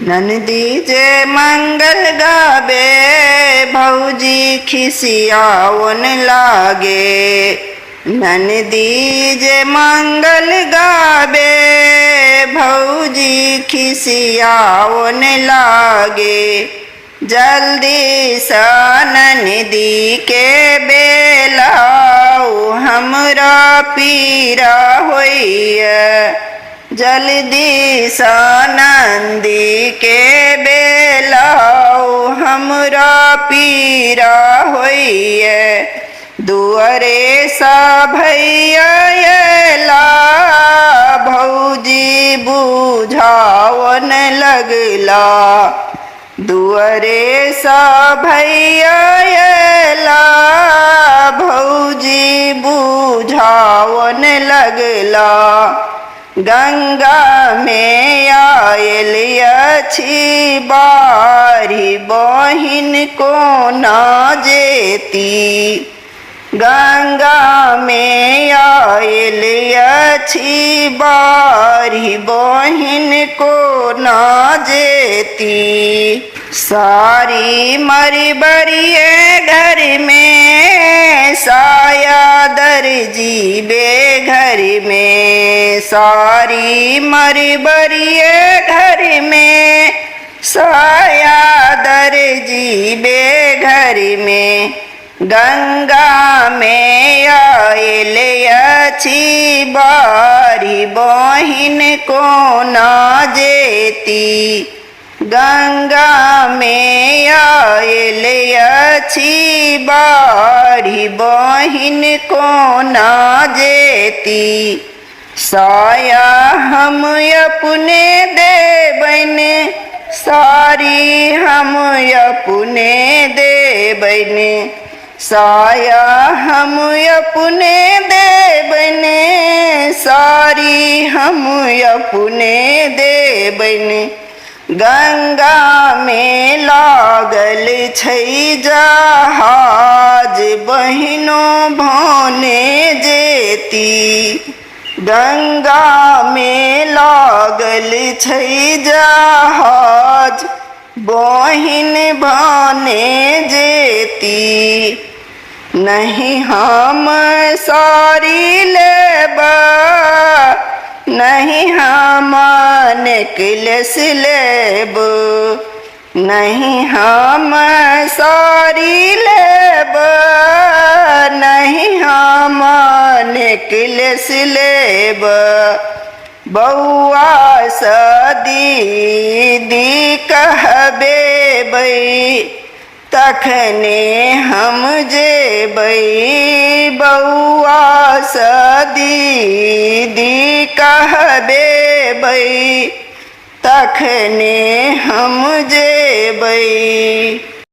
ननदी जे मंगल गावे भौजी खिसियावन लागे। ननदी जे मंगल गावे भौजी खिसियावन लागे। जल्दी सा ननदी के बेलाऊ हमरा पीरा होइया। जल्दी सा नंदी के बेलाऊ हमरा पीरा होइए। दुअरे सा भैया ला भौजी बुझावन लगला। दुअरे सा भैया ला भौजी बुझावन लगला। गंगा में आयल अछि बारी बहिन को ना जेती। गंगा में आयल अछि बारी बहिन को ना जेती। सारी मरी बरिए घर में साया दर्जी बेघर में। सारी मरी बरिए घर में साया दर्जी बेघर में। गंगा में आयल अछि बारी बहिन को ना जेती। गंगा में आयल अछि बारी बहिन को ना जेती। साया हम अपने देबन सारी हम अपने देबन। साया हम अपने देबन सारी हम अपने देबन। गंगा में लागल छै जहाज बहिनो भने जेती। गंगा में लागल छै जहाज बहिन भने जेती। नहीं हम सारी लेबा नहीं हम नेकलेस लेब। नहीं हम सारी लेब नहीं हम नेकलेस लेब। बउआ सा दीदी कहबे बई तखने हम जेबई। बउआ सा दीदी कहबे बई तखने हम जेबई।